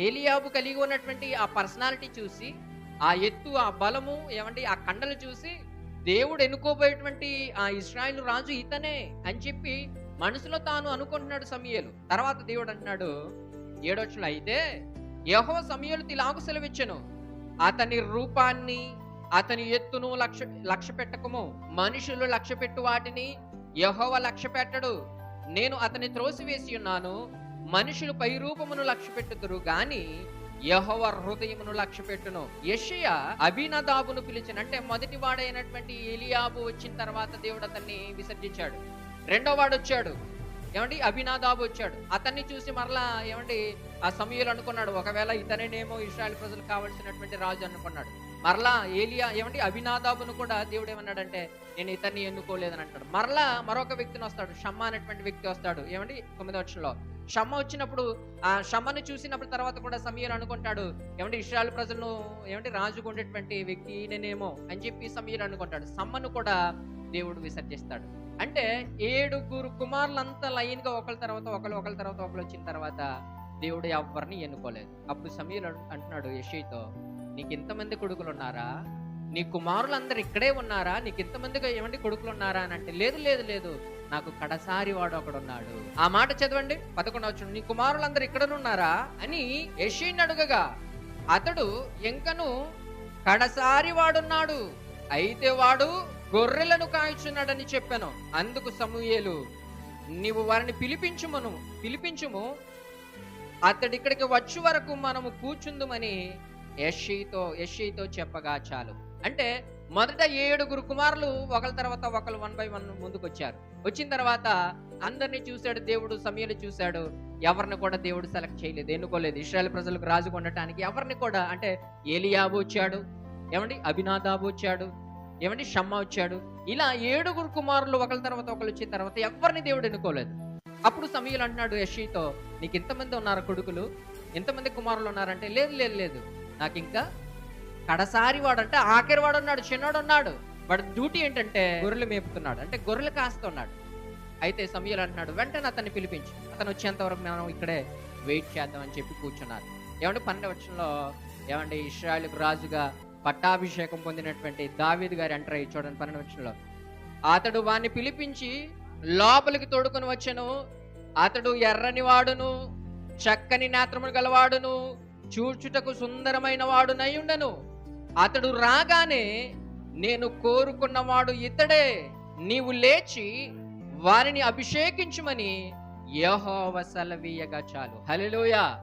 ఏలీయాబు కలిగి ఉన్నటువంటి ఆ పర్సనాలిటీ చూసి, ఆ ఎత్తు, ఆ బలము ఆ కండలు చూసి దేవుడు ఎన్నుకోబోయేటువంటి ఆ ఇశ్రాయేలు రాజు ఇతనే అని చెప్పి మనసులో తాను అనుకుంటున్నాడు సమూయేలు. తర్వాత దేవుడు అంటున్నాడు 7 అయితే యెహోవా సమూయేలుతో ఇలాగు సెలవిచ్చెను, అతని రూపాన్ని అతని ఎత్తును లక్ష్య పెట్టకము. మనుషులు లక్ష్య పెట్టు వాటిని యెహోవా లక్ష్య పెట్టడు. నేను అతని త్రోసివేసి ఉన్నాను. మనుషులు పై రూపమును లక్ష్య పెట్టుదురు గాని యెహోవా హృదయమును లక్ష్య పెట్టును. యెషయా అబీనదాబును పిలిచిన, అంటే మొదటి వాడైనటువంటి ఎలీయాబు వచ్చిన తర్వాత దేవుడు అతన్ని విసర్జించాడు. రెండో వాడు వచ్చాడు, అబీనాదాబు వచ్చాడు. అతన్ని చూసి మరలా ఆ సమూయేలు అనుకున్నాడు, ఒకవేళ ఇతనేనేమో ఇశ్రాయేలు ప్రజలకు కావలసినటువంటి రాజు అనుకున్నాడు. మరలా అబీనాదాబును కూడా దేవుడు ఏమన్నాడంటే, నేను ఇతన్ని ఎన్నుకోలేదని అంటాడు. మరలా మరొక వ్యక్తిని వస్తాడు, షమ్మా అనేటువంటి వ్యక్తి వస్తాడు. 9 షమ్మ వచ్చినప్పుడు ఆ షమ్మను చూసినప్పుడు తర్వాత కూడా సమూయేలు అనుకుంటాడు, ఇశ్రాయేలు ప్రజలను రాజుగా ఉండేటువంటి వ్యక్తి ఈయననేమో అని చెప్పి సమూయేలు అనుకుంటాడు. షమ్మను కూడా దేవుడు విసర్జిస్తాడు. అంటే 7 కుమారులంతా లైన్ గా ఒకరి తర్వాత ఒకరు వచ్చిన తర్వాత దేవుడు ఎవరిని ఎన్నుకోలేదు. అప్పుడు సమూయేలు అంటున్నాడు యెషయితో, నీకు ఇంతమంది కొడుకులు ఉన్నారా? నీ కుమారులందరూ ఇక్కడే ఉన్నారా? నీకు ఇంతమంది కొడుకులు ఉన్నారా అని అంటే, లేదు లేదు లేదు, నాకు కడసారి వాడు ఒకడున్నాడు. ఆ మాట చదవండి 11 నీ కుమారులందరూ ఇక్కడనున్నారా అని యెషయిని అడుగగా అతడు ఇంకను కడసారి వాడున్నాడు, అయితే వాడు గొర్రెలను కాయుచున్నాడని చెప్పాను. అందుకు సమూయేలు, నీవు వారిని పిలిపించుము, అతడి ఇక్కడికి వచ్చే వరకు మనము కూర్చుందుమని యెషయితో చెప్పగా చాలు. అంటే మొదట 7 కుమారులు ఒకరి తర్వాత ఒకరు 1 by 1 ముందుకు వచ్చారు. వచ్చిన తర్వాత అందరినీ చూశాడు దేవుడు. సమూయేలు చూశాడు, ఎవరిని కూడా దేవుడు సెలెక్ట్ చేయలేదు, ఎన్నుకోలేదు. ఇశ్రాయేలు ప్రజలకు రాజుగా ఉండటానికి ఎవరిని కూడా, అంటే ఏలీయాబు వచ్చాడు, అబీనాదాబు వచ్చాడు, షమ్మా వచ్చాడు. ఇలా 7 కుమారులు ఒకరి తర్వాత ఒకరు వచ్చిన తర్వాత ఎవరిని దేవుడు ఎన్నుకోలేదు. అప్పుడు సమూయేలు అంటున్నాడు యెషయితో, నీకు ఇంతమంది ఉన్నారు కొడుకులు, ఇంతమంది కుమారులు ఉన్నారంటే, లేదు లేదు లేదు, నాకు ఇంకా కడసారి వాడు, అంటే ఆఖరి వాడు ఉన్నాడు, చిన్నోడు ఉన్నాడు. వాడి డ్యూటీ ఏంటంటే గొర్రెలు మేపుతున్నాడు, అంటే గొర్రెలు కాస్తున్నాడు. అయితే సమూయేలు అంటున్నాడు, వెంటనే అతన్ని పిలిపించు, అతను వచ్చేంత వరకు మనం ఇక్కడే వెయిట్ చేద్దామని చెప్పి కూర్చున్నారు. 12 ఇశ్రాయేలుకు రాజుగా పట్టాభిషేకం పొందినటువంటి దావీదు గారు ఎంటర్ అయ్యి చూడండి 12 అతడు వాణ్ణి పిలిపించి లోపలికి తోడుకొని వచ్చెను. అతడు ఎర్రని వాడును, చక్కని నేత్రములు గలవాడును, చూచుటకు సుందరమైన వాడునై ఉండెను. అతడు రాగానే, నేను కోరుకున్నవాడు ఇతడే, నీవు లేచి వారిని అభిషేకించుమని యెహోవా సెలవీయగా చాలు. హల్లెలూయా.